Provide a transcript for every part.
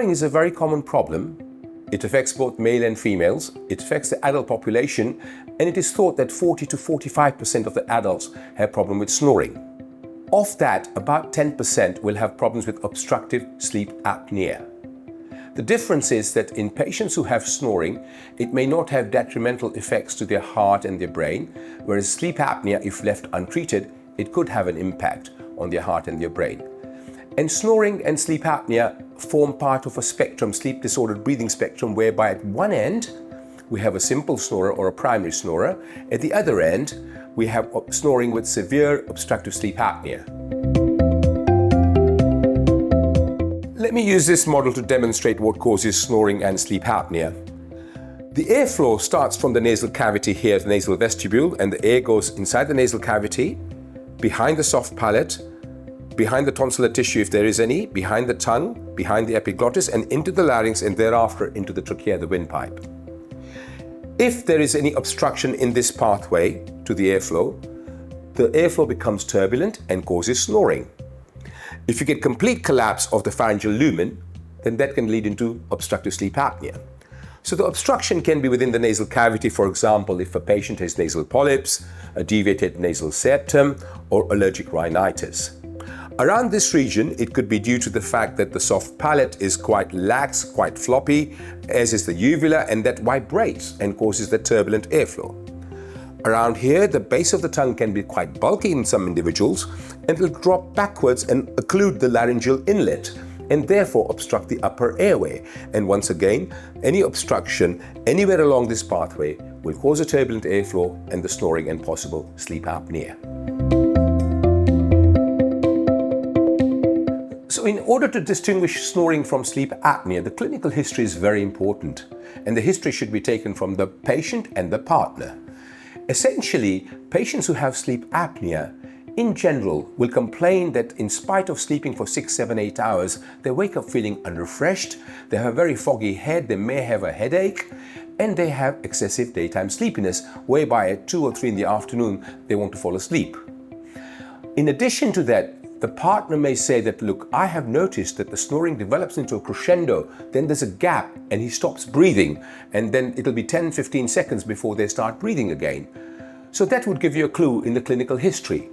Snoring is a very common problem. It affects both male and females. It affects the adult population, and it is thought that 40 to 45% of the adults have problem with snoring. Of that, about 10% will have problems with obstructive sleep apnea. The difference is that in patients who have snoring, it may not have detrimental effects to their heart and their brain, whereas sleep apnea, if left untreated, it could have an impact on their heart and their brain. And snoring and sleep apnea form part of a spectrum, sleep disordered breathing spectrum, whereby at one end we have a simple snorer or a primary snorer. At the other end, we have snoring with severe obstructive sleep apnea. Let me use this model to demonstrate what causes snoring and sleep apnea. The airflow starts from the nasal cavity here, the nasal vestibule, and the air goes inside the nasal cavity, behind the soft palate, behind the tonsillar tissue if there is any, behind the tongue, behind the epiglottis, and into the larynx, and thereafter into the trachea, the windpipe. If there is any obstruction in this pathway to the airflow becomes turbulent and causes snoring. If you get complete collapse of the pharyngeal lumen, then that can lead into obstructive sleep apnea. So the obstruction can be within the nasal cavity, for example, if a patient has nasal polyps, a deviated nasal septum, or allergic rhinitis. Around this region, it could be due to the fact that the soft palate is quite lax, quite floppy, as is the uvula, and that vibrates and causes the turbulent airflow. Around here, the base of the tongue can be quite bulky in some individuals, and will drop backwards and occlude the laryngeal inlet, and therefore obstruct the upper airway. And once again, any obstruction anywhere along this pathway will cause a turbulent airflow and the snoring and possible sleep apnea. So in order to distinguish snoring from sleep apnea, the clinical history is very important, and the history should be taken from the patient and the partner. Essentially, patients who have sleep apnea in general will complain that in spite of sleeping for 6, 7, 8 hours, they wake up feeling unrefreshed, they have a very foggy head, they may have a headache, and they have excessive daytime sleepiness, whereby at 2 or 3 in the afternoon they want to fall asleep. In addition to that, the partner may say that, look, I have noticed that the snoring develops into a crescendo, then there's a gap and he stops breathing, and then it'll be 10, 15 seconds before they start breathing again. So that would give you a clue in the clinical history.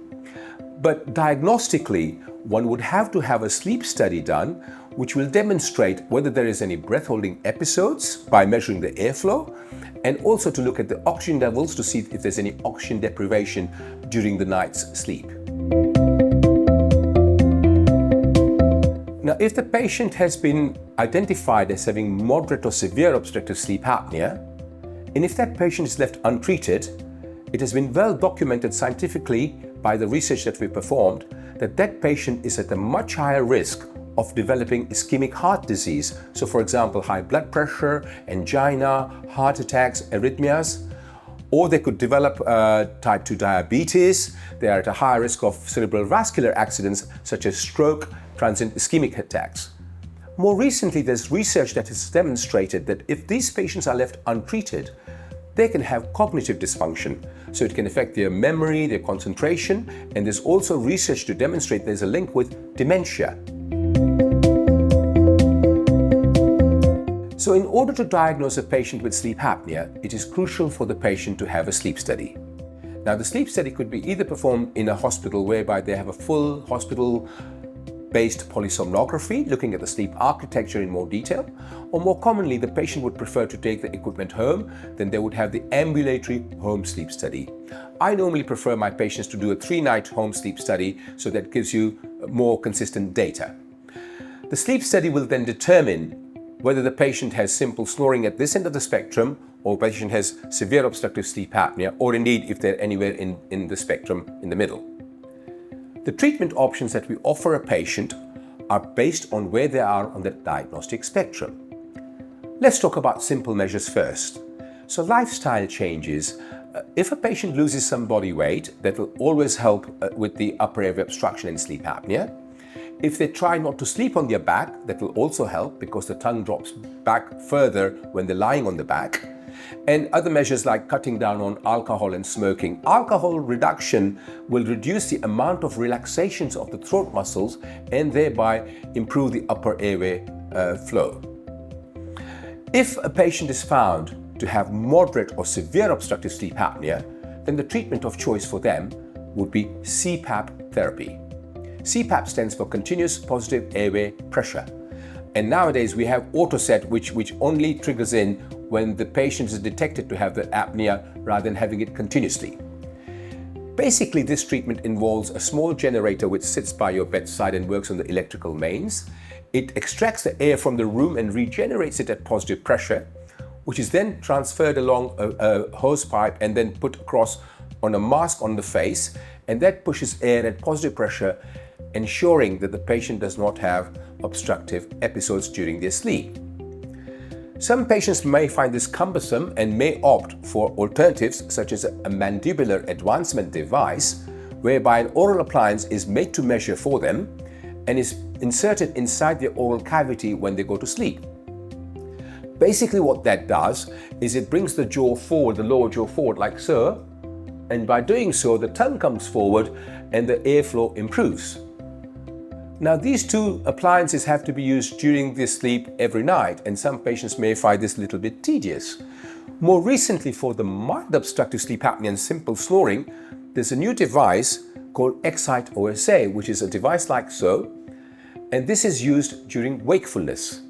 But diagnostically, one would have to have a sleep study done which will demonstrate whether there is any breath-holding episodes by measuring the airflow, and also to look at the oxygen levels to see if there's any oxygen deprivation during the night's sleep. Now, if the patient has been identified as having moderate or severe obstructive sleep apnea, and if that patient is left untreated, it has been well documented scientifically by the research that we performed that that patient is at a much higher risk of developing ischemic heart disease. So for example, high blood pressure, angina, heart attacks, arrhythmias, or they could develop type 2 diabetes. They are at a higher risk of cerebral vascular accidents such as stroke, transient ischemic attacks. More recently, there's research that has demonstrated that if these patients are left untreated, they can have cognitive dysfunction. So it can affect their memory, their concentration, and there's also research to demonstrate there's a link with dementia. So in order to diagnose a patient with sleep apnea, it is crucial for the patient to have a sleep study. Now, the sleep study could be either performed in a hospital whereby they have a full hospital-based polysomnography, looking at the sleep architecture in more detail, or more commonly, the patient would prefer to take the equipment home, then they would have the ambulatory home sleep study. I normally prefer my patients to do a 3-night home sleep study, so that gives you more consistent data. The sleep study will then determine whether the patient has simple snoring at this end of the spectrum, or patient has severe obstructive sleep apnea, or indeed if they're anywhere in the spectrum in the middle. The treatment options that we offer a patient are based on where they are on the diagnostic spectrum. Let's talk about simple measures first. So lifestyle changes. If a patient loses some body weight, that will always help with the upper airway obstruction and sleep apnea. If they try not to sleep on their back, that will also help because the tongue drops back further when they're lying on the back. And other measures like cutting down on alcohol and smoking. Alcohol reduction will reduce the amount of relaxations of the throat muscles and thereby improve the upper airway flow. If a patient is found to have moderate or severe obstructive sleep apnea, then the treatment of choice for them would be CPAP therapy. CPAP stands for continuous positive airway pressure. And nowadays we have AutoSet, which only triggers in when the patient is detected to have the apnea rather than having it continuously. Basically, this treatment involves a small generator which sits by your bedside and works on the electrical mains. It extracts the air from the room and regenerates it at positive pressure, which is then transferred along a hose pipe and then put across on a mask on the face, and that pushes air at positive pressure, ensuring that the patient does not have obstructive episodes during their sleep. Some patients may find this cumbersome and may opt for alternatives such as a mandibular advancement device, whereby an oral appliance is made to measure for them and is inserted inside the oral cavity when they go to sleep. Basically what that does is it brings the jaw forward, the lower jaw forward like so, and by doing so the tongue comes forward and the airflow improves. Now these two appliances have to be used during their sleep every night, and some patients may find this a little bit tedious. More recently, for the mild obstructive sleep apnea and simple snoring, there's a new device called Excite OSA, which is a device like so, and this is used during wakefulness.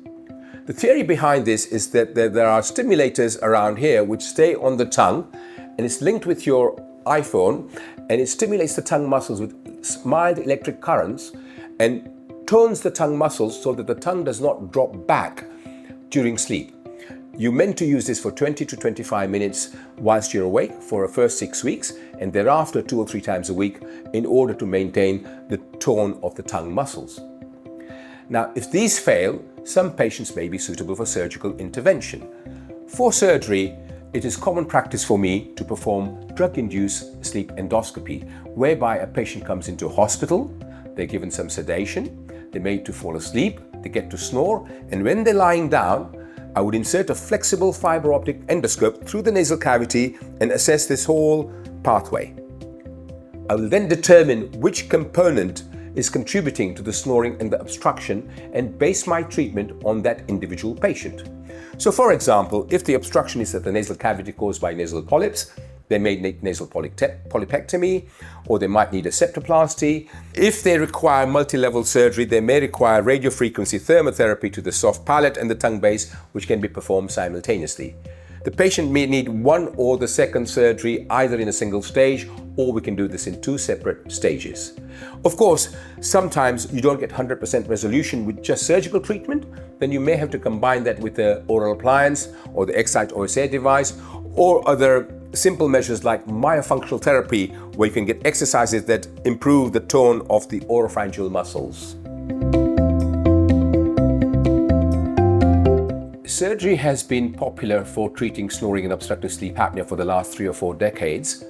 The theory behind this is that there are stimulators around here which stay on the tongue, and it's linked with your iPhone, and it stimulates the tongue muscles with mild electric currents and tones the tongue muscles so that the tongue does not drop back during sleep. You're meant to use this for 20 to 25 minutes whilst you're awake for the first 6 weeks, and thereafter 2 or 3 times a week in order to maintain the tone of the tongue muscles. Now, if these fail, some patients may be suitable for surgical intervention. For surgery, it is common practice for me to perform drug-induced sleep endoscopy, whereby a patient comes into hospital, they're given some sedation, they're made to fall asleep, they get to snore, and when they're lying down, I would insert a flexible fiber optic endoscope through the nasal cavity and assess this whole pathway. I will then determine which component is contributing to the snoring and the obstruction and base my treatment on that individual patient. So for example, if the obstruction is at the nasal cavity caused by nasal polyps, they may need nasal polypectomy, or they might need a septoplasty. If they require multi-level surgery, they may require radiofrequency thermotherapy to the soft palate and the tongue base, which can be performed simultaneously. The patient may need one or the second surgery either in a single stage, or we can do this in 2 separate stages. Of course, sometimes you don't get 100% resolution with just surgical treatment, then you may have to combine that with the oral appliance or the Excite OSA device, or other simple measures like myofunctional therapy, where you can get exercises that improve the tone of the oropharyngeal muscles. Surgery has been popular for treating snoring and obstructive sleep apnea for the last 3 or 4 decades.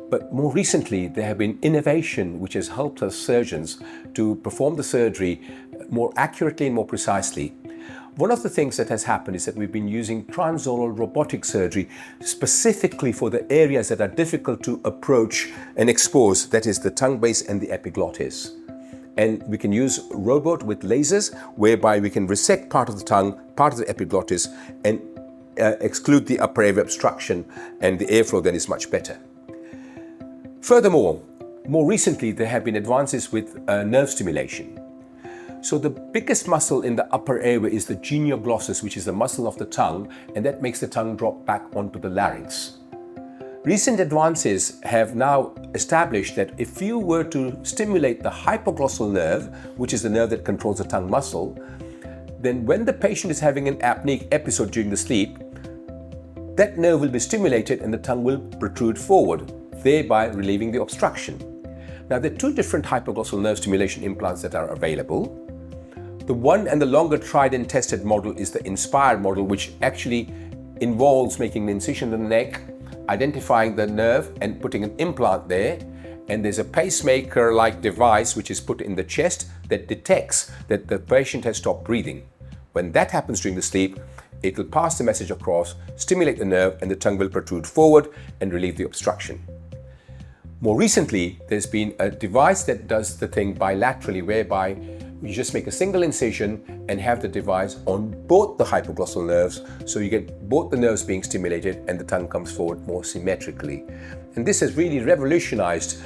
But more recently, there have been innovation which has helped us surgeons to perform the surgery more accurately and more precisely. One of the things that has happened is that we've been using transoral robotic surgery specifically for the areas that are difficult to approach and expose, that is the tongue base and the epiglottis. And we can use robot with lasers, whereby we can resect part of the tongue, part of the epiglottis, and exclude the upper airway obstruction, and the airflow then is much better. Furthermore, more recently there have been advances with nerve stimulation. So the biggest muscle in the upper airway is the genioglossus, which is the muscle of the tongue, and that makes the tongue drop back onto the larynx. Recent advances have now established that if you were to stimulate the hypoglossal nerve, which is the nerve that controls the tongue muscle, then when the patient is having an apneic episode during the sleep, that nerve will be stimulated and the tongue will protrude forward, thereby relieving the obstruction. Now, there are 2 different hypoglossal nerve stimulation implants that are available. The one and the longer tried and tested model is the Inspired model, which actually involves making an incision in the neck, identifying the nerve and putting an implant there, and there's a pacemaker-like device which is put in the chest that detects that the patient has stopped breathing. When that happens during the sleep, it will pass the message across, stimulate the nerve, and the tongue will protrude forward and relieve the obstruction. More recently, there's been a device that does the thing bilaterally, whereby You just make a single incision and have the device on both the hypoglossal nerves, so you get both the nerves being stimulated and the tongue comes forward more symmetrically. And this has really revolutionized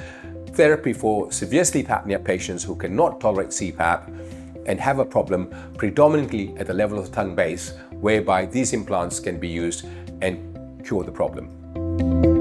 therapy for severe sleep apnea patients who cannot tolerate CPAP and have a problem predominantly at the level of the tongue base, whereby these implants can be used and cure the problem.